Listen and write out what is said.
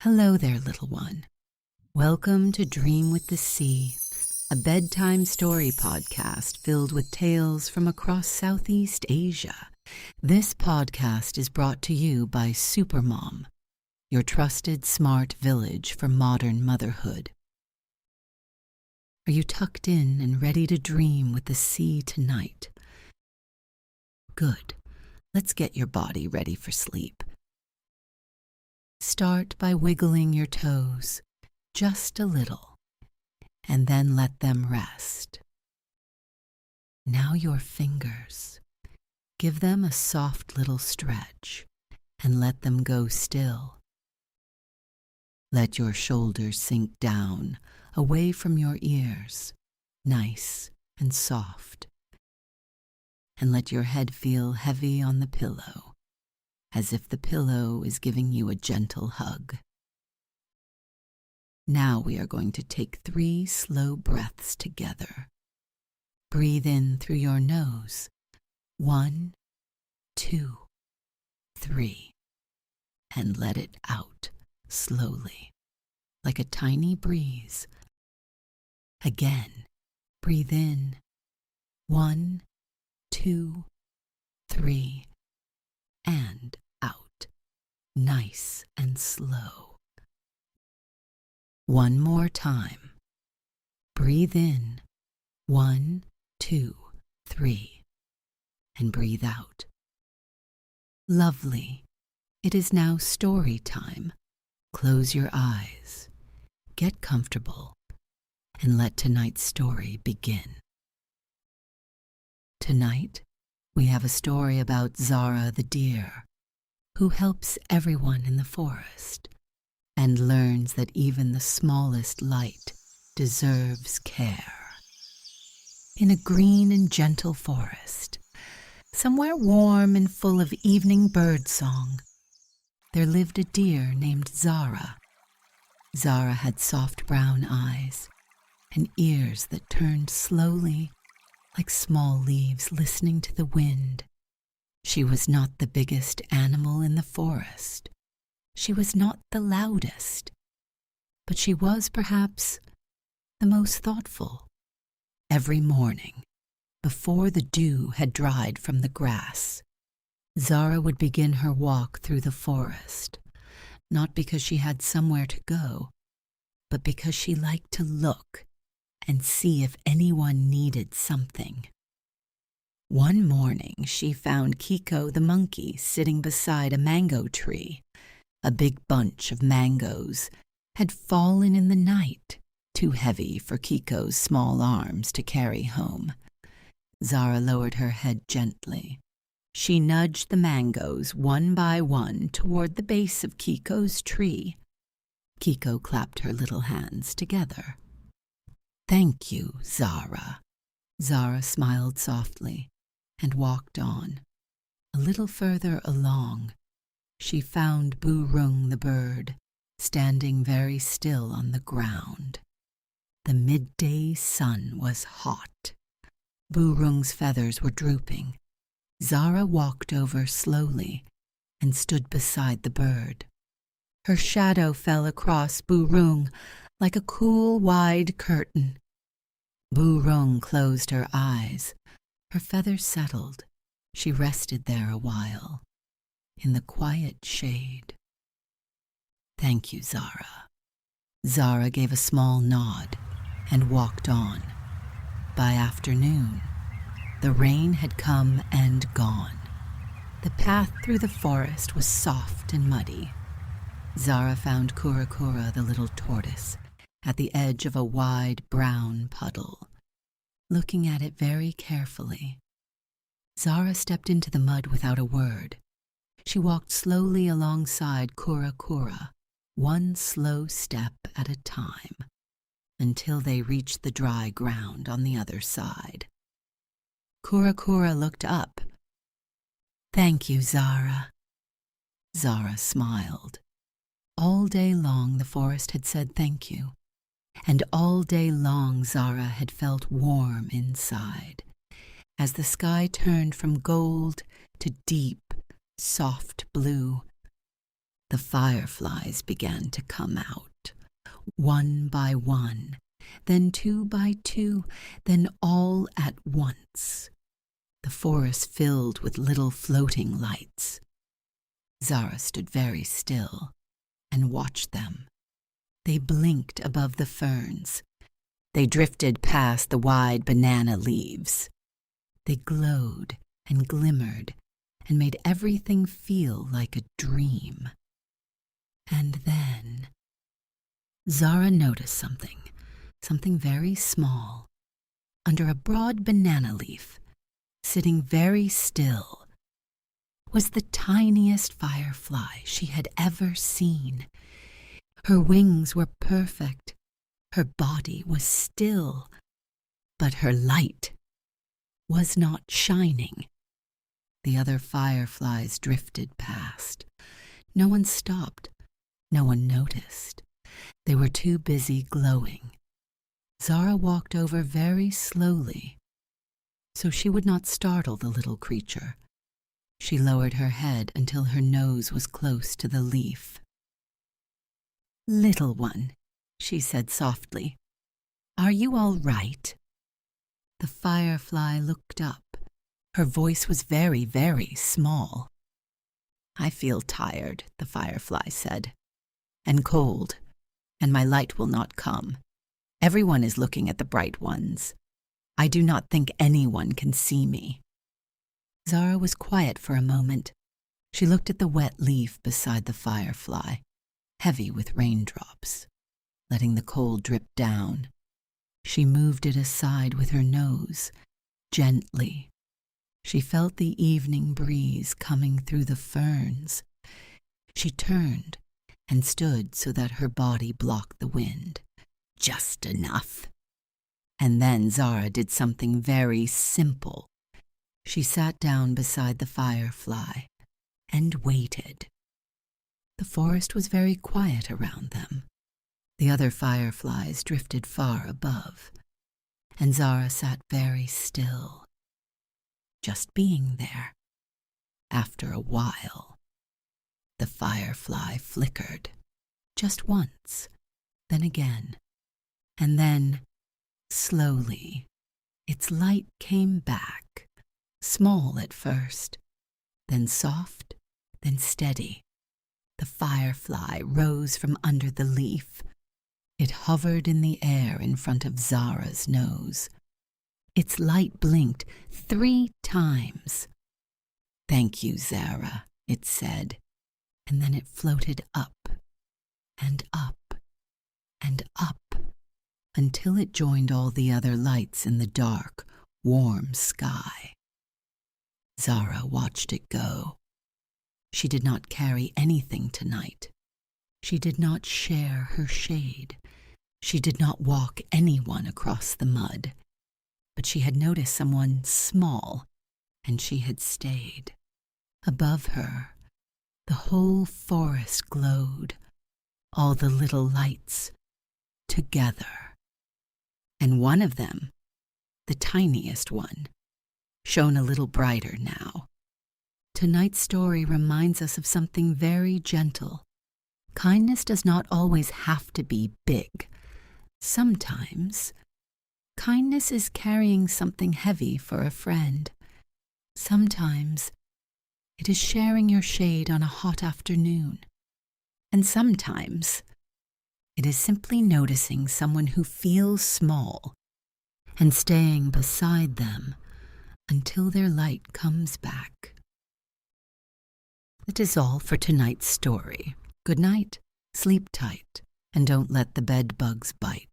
Hello there, little one. Welcome to Dream with the Sea, a bedtime story podcast filled with tales from across Southeast Asia. This podcast is brought to you by Supermom, your trusted smart village for modern motherhood. Are you tucked in and ready to dream with the sea tonight? Good. Let's get your body ready for sleep. Start by wiggling your toes, just a little, and then let them rest. Now your fingers. Give them a soft little stretch and let them go still. Let your shoulders sink down, away from your ears, nice and soft. And let your head feel heavy on the pillow, as if the pillow is giving you a gentle hug. Now we are going to take 3 slow breaths together. Breathe in through your nose. 1, 2, 3. And let it out slowly, like a tiny breeze. Again, breathe in. 1, 2, 3. And out, nice and slow. One more time. Breathe in. 1, 2, 3. And breathe out. Lovely. It is now story time. Close your eyes. Get comfortable. And let tonight's story begin. Tonight, we have a story about Zara the deer, who helps everyone in the forest and learns that even the smallest light deserves care. In a green and gentle forest, somewhere warm and full of evening birdsong, there lived a deer named Zara. Zara had soft brown eyes and ears that turned slowly like small leaves listening to the wind. She was not the biggest animal in the forest. She was not the loudest. But she was perhaps the most thoughtful. Every morning, before the dew had dried from the grass, Zara would begin her walk through the forest, not because she had somewhere to go, but because she liked to look and see if anyone needed something. One morning, she found Kiko the monkey sitting beside a mango tree. A big bunch of mangoes had fallen in the night, too heavy for Kiko's small arms to carry home. Zara lowered her head gently. She nudged the mangoes one by one toward the base of Kiko's tree. Kiko clapped her little hands together. "Thank you, Zara." Zara smiled softly and walked on. A little further along, she found Burung the bird, standing very still on the ground. The midday sun was hot. Burung's feathers were drooping. Zara walked over slowly and stood beside the bird. Her shadow fell across Burung like a cool, wide curtain. Burung closed her eyes. Her feathers settled. She rested there a while, in the quiet shade. "Thank you, Zara." Zara gave a small nod and walked on. By afternoon, the rain had come and gone. The path through the forest was soft and muddy. Zara found Kura Kura, the little tortoise, at the edge of a wide brown puddle, looking at it very carefully. Zara stepped into the mud without a word. She walked slowly alongside Kura Kura, one slow step at a time, until they reached the dry ground on the other side. Kura Kura looked up. "Thank you, Zara." Zara smiled. All day long the forest had said thank you, and all day long Zara had felt warm inside, as the sky turned from gold to deep, soft blue. The fireflies began to come out, one by one, then two by two, then all at once. The forest filled with little floating lights. Zara stood very still and watched them. They blinked above the ferns. They drifted past the wide banana leaves. They glowed and glimmered and made everything feel like a dream. And then Zara noticed something very small, under a broad banana leaf, sitting very still, was the tiniest firefly she had ever seen. Her wings were perfect, her body was still, but her light was not shining. The other fireflies drifted past. No one stopped. No one noticed. They were too busy glowing. Zara walked over very slowly, so she would not startle the little creature. She lowered her head until her nose was close to the leaf. "Little one," she said softly, "are you all right?" The firefly looked up. Her voice was very, very small. "I feel tired," the firefly said, "and cold, and my light will not come. Everyone is looking at the bright ones. I do not think anyone can see me." Zara was quiet for a moment. She looked at the wet leaf beside the firefly, heavy with raindrops, letting the cold drip down. She moved it aside with her nose, gently. She felt the evening breeze coming through the ferns. She turned and stood so that her body blocked the wind. Just enough. And then Zara did something very simple. She sat down beside the firefly and waited. The forest was very quiet around them. The other fireflies drifted far above, and Zara sat very still, just being there. After a while, the firefly flickered, just once, then again, and then, slowly, its light came back, small at first, then soft, then steady. The firefly rose from under the leaf. It hovered in the air in front of Zara's nose. Its light blinked 3 times. "Thank you, Zara," it said, and then it floated up and up and up until it joined all the other lights in the dark, warm sky. Zara watched it go. She did not carry anything tonight. She did not share her shade. She did not walk anyone across the mud. But she had noticed someone small, and she had stayed. Above her, the whole forest glowed, all the little lights, together. And one of them, the tiniest one, shone a little brighter now. Tonight's story reminds us of something very gentle. Kindness does not always have to be big. Sometimes, kindness is carrying something heavy for a friend. Sometimes, it is sharing your shade on a hot afternoon. And sometimes, it is simply noticing someone who feels small and staying beside them until their light comes back. That is all for tonight's story. Good night, sleep tight, and don't let the bed bugs bite.